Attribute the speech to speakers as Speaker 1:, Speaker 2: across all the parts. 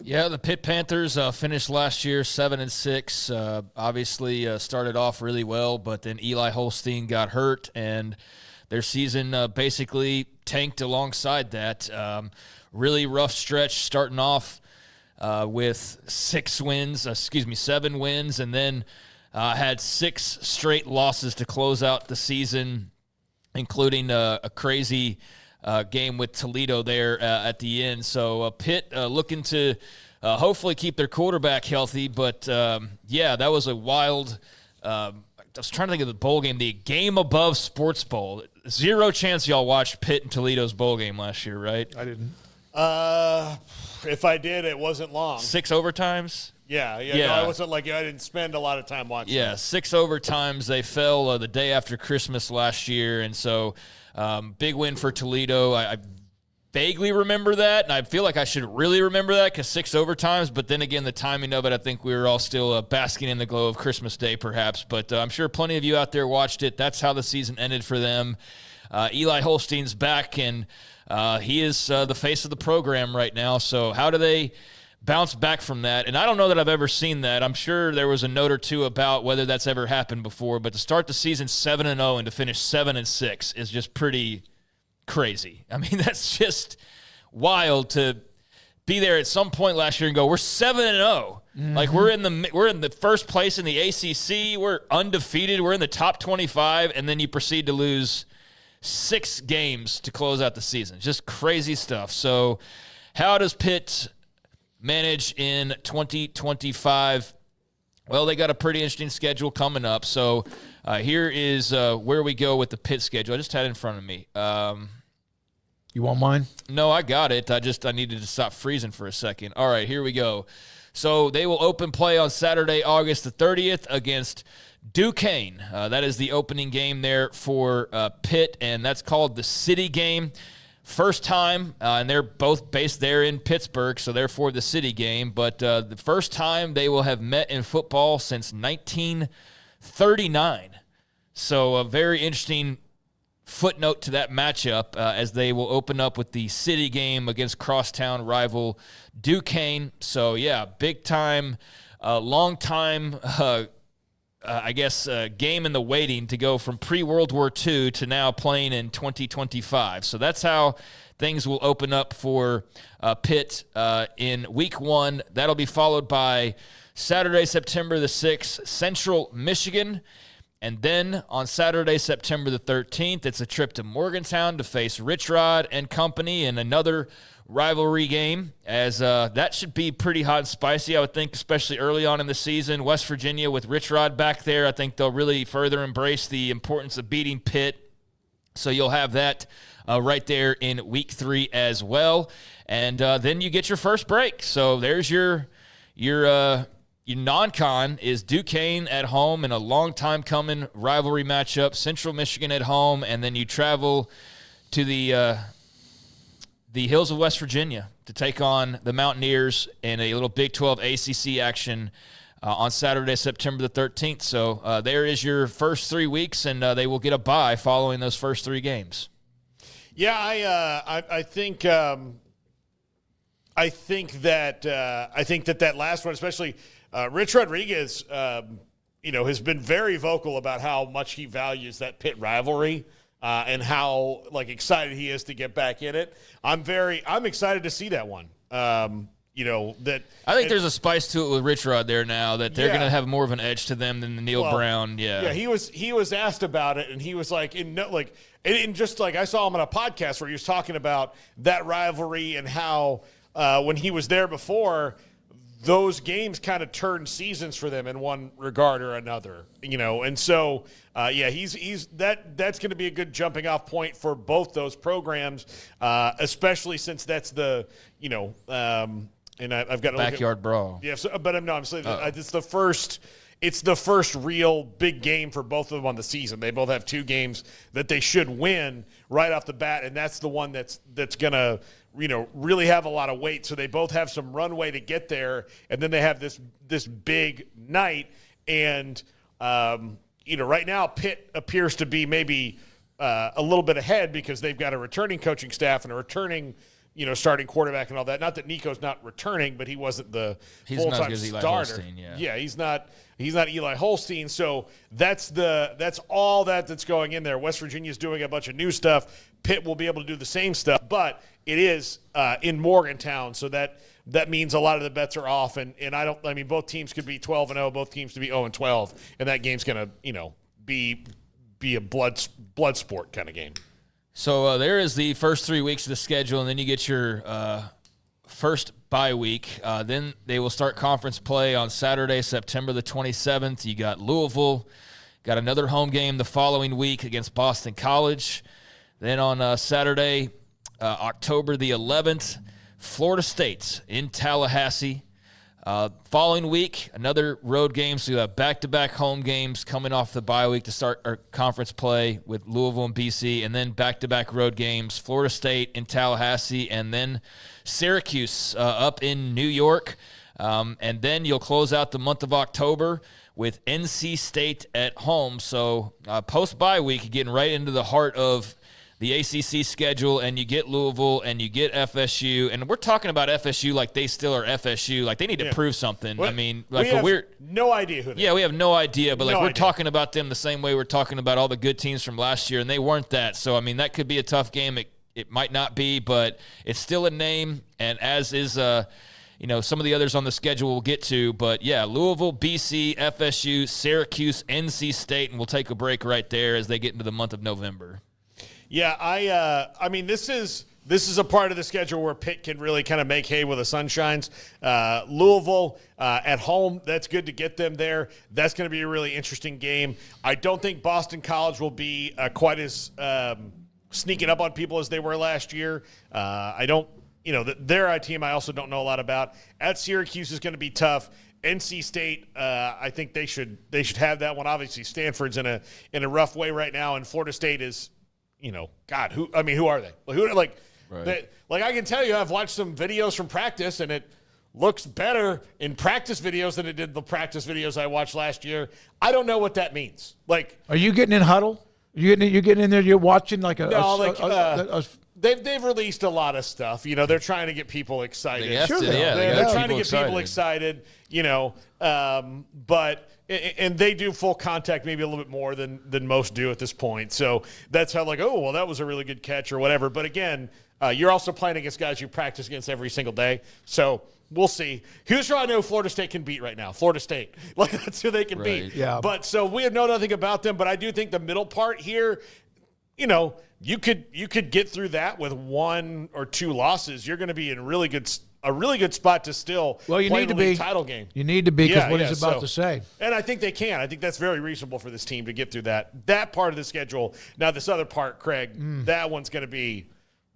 Speaker 1: Yeah, the Pitt Panthers finished last year 7-6. Obviously, started off really well, but then Eli Holstein got hurt, and their season basically tanked alongside that. Really rough stretch, starting off with 7 wins, and then had 6 straight losses to close out the season, including a crazy game with Toledo there at the end. So Pitt looking to hopefully keep their quarterback healthy. But, that was a wild I was trying to think of the bowl game, the Game Above Sports Bowl. Zero chance y'all watched Pitt and Toledo's bowl game last year, right?
Speaker 2: I didn't.
Speaker 3: If I did, it wasn't long.
Speaker 1: 6 overtimes?
Speaker 3: Yeah. No, I wasn't I didn't spend a lot of time watching.
Speaker 1: Yeah, 6 overtimes. They fell the day after Christmas last year, and so big win for Toledo. I vaguely remember that, and I feel like I should really remember that because 6 overtimes, but then again, the timing of it, I think we were all still basking in the glow of Christmas Day perhaps, but I'm sure plenty of you out there watched it. That's how the season ended for them. Eli Holstein's back, and he is the face of the program right now, so how do they bounce back from that? And I don't know that I've ever seen that. I'm sure there was a note or two about whether that's ever happened before, but to start the season 7-0 and to finish 7-6 is just pretty crazy. I mean, that's just wild to be there at some point last year and go, we're 7-0. Mm-hmm. Like we're in the first place in the ACC. We're undefeated. We're in the top 25, and then you proceed to lose 6 games to close out the season. Just crazy stuff. So how does Pitt manage in 2025? Well, they got a pretty interesting schedule coming up. So here is where we go with the Pitt schedule. I just had it in front of me.
Speaker 2: You want mine?
Speaker 1: No, I got it. I needed to stop freezing for a second. All right, here we go. So they will open play on Saturday, August the 30th against Duquesne. That is the opening game there for Pitt, and that's called the City Game. First time, and they're both based there in Pittsburgh, so therefore the City Game. But the first time they will have met in football since 1939. So a very interesting footnote to that matchup as they will open up with the City Game against crosstown rival Duquesne. So, yeah, big time, long time, game in the waiting to go from pre-World War II to now playing in 2025. So that's how things will open up for Pitt in Week 1. That'll be followed by Saturday, September the 6th, Central Michigan. And then on Saturday, September the 13th, it's a trip to Morgantown to face Rich Rod and company in another rivalry game, as that should be pretty hot and spicy, I would think, especially early on in the season. West Virginia with Rich Rod back there, I think they'll really further embrace the importance of beating Pitt. So you'll have that right there in Week 3 as well. And then you get your first break. So there's your non-con is Duquesne at home in a long time coming rivalry matchup, Central Michigan at home, and then you travel to the hills of West Virginia to take on the Mountaineers in a little Big 12 ACC action on Saturday, September the 13th. So there is your first 3 weeks, and they will get a bye following those first 3 games.
Speaker 3: Yeah, I think that last one, especially Rich Rodriguez, has been very vocal about how much he values that Pitt rivalry. And how excited he is to get back in it. I'm excited to see that one. I
Speaker 1: think there's a spice to it with Rich Rod there now that they're going to have more of an edge to them than the Neil Brown. Yeah.
Speaker 3: He was asked about it, and he was I saw him on a podcast where he was talking about that rivalry and how when he was there before, those games kind of turned seasons for them in one regard or another, and so that's going to be a good jumping off point for both those programs, especially since that's the and I've got to
Speaker 1: backyard brawl.
Speaker 3: Yeah, but I'm saying it's the first real big game for both of them on the season. They both have 2 games that they should win right off the bat, and that's the one that's going to really have a lot of weight. So they both have some runway to get there, and then they have this big night. And right now Pitt appears to be maybe a little bit ahead because they've got a returning coaching staff and a returning starting quarterback and all that. Not that Nico's not returning, but he wasn't the full-time starter. Yeah, he's not Eli Holstein. So that's all that's going in there. West Virginia's doing a bunch of new stuff. Pitt will be able to do the same stuff, but it is in Morgantown, so that means a lot of the bets are off. And both teams could be 12-0, both teams could be 0-12, and that game's going to be a blood sport kind of game.
Speaker 1: So there is the first 3 weeks of the schedule, and then you get your first bye week. Then they will start conference play on Saturday, September the 27th. You got Louisville, got another home game the following week against Boston College. Then on Saturday, October the 11th, Florida State in Tallahassee. Following week, another road game. So you have back-to-back home games coming off the bye week to start our conference play with Louisville and BC, and then back-to-back road games, Florida State in Tallahassee, and then Syracuse up in New York. And then you'll close out the month of October with NC State at home. So post-bye week, getting right into the heart of the ACC schedule, and you get Louisville and you get FSU, and we're talking about FSU like they still are FSU, like they need to prove something.
Speaker 3: Well,
Speaker 1: I mean,
Speaker 3: we're no idea who they are.
Speaker 1: We have no idea, but we're talking about them the same way we're talking about all the good teams from last year, and they weren't that. So I mean, that could be a tough game. It might not be, but it's still a name, and as is some of the others on the schedule we'll get to. But yeah, Louisville, BC, FSU, Syracuse, NC State, and we'll take a break right there as they get into the month of November.
Speaker 3: Yeah, I mean, this is a part of the schedule where Pitt can really kind of make hay with the sun shines. Louisville at home, that's good to get them there. That's going to be a really interesting game. I don't think Boston College will be quite as sneaking up on people as they were last year. They're a team I also don't know a lot about. At Syracuse is going to be tough. NC State, I think they should have that one. Obviously, Stanford's in a rough way right now, and Florida State is. Who are they? I can tell you, I've watched some videos from practice, and it looks better in practice videos than it did the practice videos I watched last year. I don't know what that means.
Speaker 2: Are you getting in huddle? You're getting in there. You're watching
Speaker 3: They've released a lot of stuff. They're trying to get people excited. They're trying to get people excited. And they do full contact maybe a little bit more than most do at this point. So that's how that was a really good catch or whatever. But again, you're also playing against guys you practice against every single day. So we'll see. Here's who I know Florida State can beat right now. Florida State. That's who they can beat.
Speaker 2: Yeah.
Speaker 3: But so we know nothing about them. But I do think the middle part here, you could get through that with 1 or 2 losses. You're going to be in a really good spot to still play the league title game.
Speaker 2: You need to be because what he's about to say.
Speaker 3: And I think they can. I think that's very reasonable for this team to get through that part of the schedule. Now this other part, Craig, that one's going to be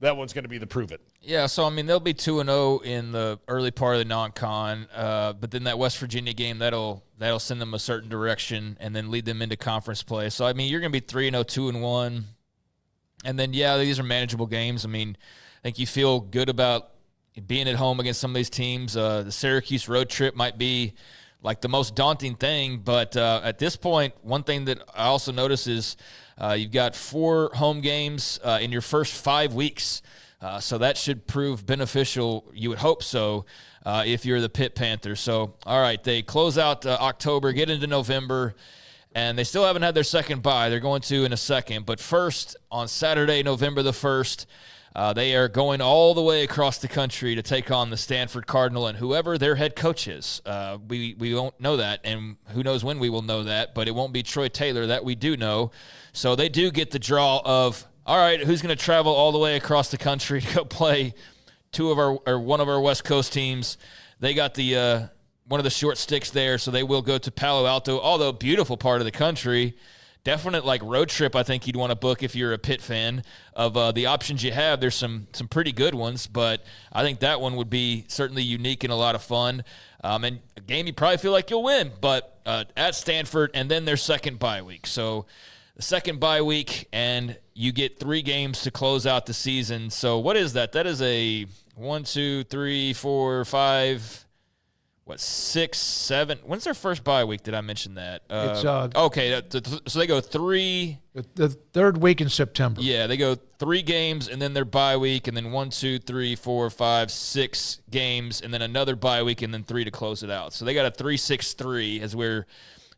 Speaker 3: the prove it.
Speaker 1: Yeah, so I mean they'll be 2-0 in the early part of the non-con, but then that West Virginia game that'll send them a certain direction and then lead them into conference play. So I mean you're going to be 3-0, 2-1. And then, these are manageable games. I mean, I think you feel good about being at home against some of these teams. The Syracuse road trip might be like the most daunting thing. But at this point, one thing that I also notice is you've got 4 home games in your first 5 weeks. So that should prove beneficial. You would hope so if you're the Pitt Panthers. So, all right, they close out October, get into November. And they still haven't had their second bye. They're going to in a second. But first, on Saturday, November the 1st, they are going all the way across the country to take on the Stanford Cardinal and whoever their head coach is. We won't know that, and who knows when we will know that, but it won't be Troy Taylor. That we do know. So they do get the draw of, all right, who's going to travel all the way across the country to go play one of our West Coast teams. They got the one of the short sticks there, so they will go to Palo Alto, although beautiful part of the country. Definite road trip I think you'd want to book if you're a Pitt fan. Of the options you have, there's some pretty good ones, but I think that one would be certainly unique and a lot of fun. And a game you probably feel like you'll win, but at Stanford and then their second bye week. So the second bye week, and you get 3 games to close out the season. So what is that? That is a 1, 2, 3, 4, 5... 6, 7. When's their first bye week? Did I mention that?
Speaker 2: It's
Speaker 1: okay. So they go 3.
Speaker 2: the third week in September.
Speaker 1: Yeah, they go 3 games and then their bye week, and then 1, 2, 3, 4, 5, 6 games, and then another bye week, and then 3 to close it out. So they got a 3-6-3 as we're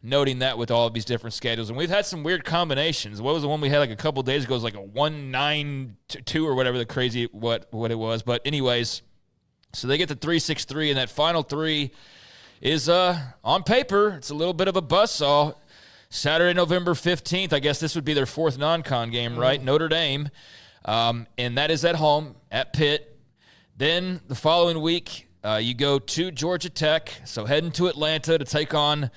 Speaker 1: noting that with all of these different schedules. And we've had some weird combinations. What was the one we had like a couple days ago? It was like a 1-9-2 or whatever the crazy what it was. But anyways, so they get the 3-6-3, and that final 3 is on paper. It's a little bit of a buzzsaw. Saturday, November 15th. I guess this would be their 4th non-con game, right? Notre Dame. And that is at home at Pitt. Then the following week, you go to Georgia Tech. So heading to Atlanta to take on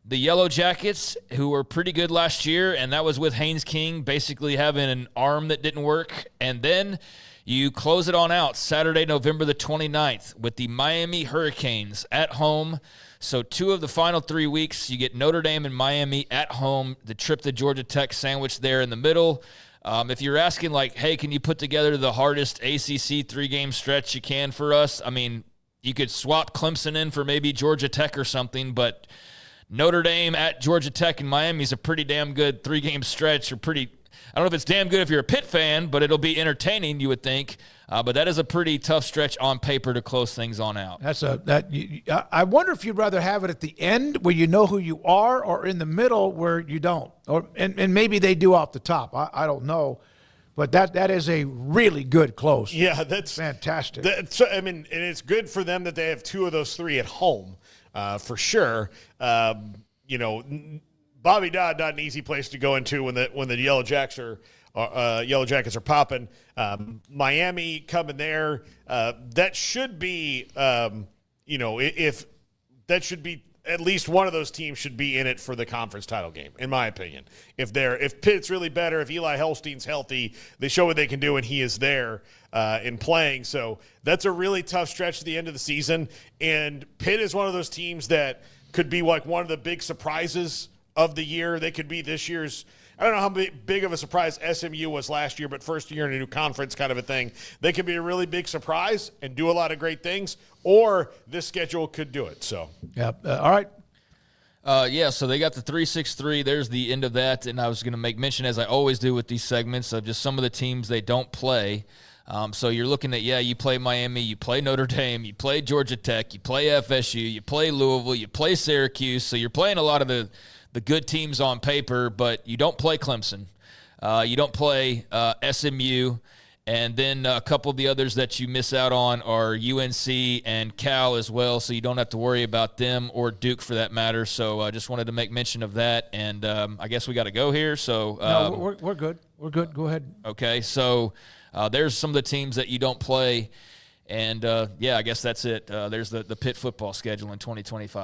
Speaker 1: the Yellow Jackets, who were pretty good last year, and that was with Haynes King basically having an arm that didn't work. And then you close it on out Saturday, November the 29th with the Miami Hurricanes at home. So 2 of the final 3 weeks, you get Notre Dame and Miami at home, the trip to Georgia Tech sandwiched there in the middle. If you're asking, like, hey, can you put together the hardest ACC 3-game stretch you can for us? I mean, you could swap Clemson in for maybe Georgia Tech or something, but Notre Dame at Georgia Tech and Miami is a pretty damn good 3-game stretch. I don't know if it's damn good if you're a Pitt fan, but it'll be entertaining, you would think. But that is a pretty tough stretch on paper to close things on out.
Speaker 2: I wonder if you'd rather have it at the end where you know who you are, or in the middle where you don't, and maybe they do off the top. I don't know, but that is a really good close.
Speaker 3: Yeah, that's
Speaker 2: fantastic.
Speaker 3: And it's good for them that they have 2 of those 3 at home, for sure. Bobby Dodd, not an easy place to go into when the Yellow Jackets are popping. Miami coming there. That should be, if that should be at least one of those teams should be in it for the conference title game, in my opinion. If Pitt's really better, if Eli Helstein's healthy, they show what they can do, and he is there in playing. So that's a really tough stretch at the end of the season. And Pitt is one of those teams that could be like one of the big surprises of the year. They could be this year's, I don't know how big of a surprise SMU was last year, but first year in a new conference kind of a thing. They could be a really big surprise and do a lot of great things, or this schedule could do it. So,
Speaker 2: yeah. All right.
Speaker 1: So they got the 3-6-3. There's the end of that. And I was going to make mention, as I always do with these segments, of just some of the teams they don't play. So you're looking at, you play Miami, you play Notre Dame, you play Georgia Tech, you play FSU, you play Louisville, you play Syracuse. So you're playing a lot of the good teams on paper, but you don't play Clemson. You don't play SMU. And then a couple of the others that you miss out on are UNC and Cal as well, so you don't have to worry about them, or Duke for that matter. So I just wanted to make mention of that. And I guess we got to go here. So
Speaker 2: no, we're good. We're good. Go ahead.
Speaker 1: Okay, so there's some of the teams that you don't play. And, I guess that's it. There's the Pitt football schedule in 2025.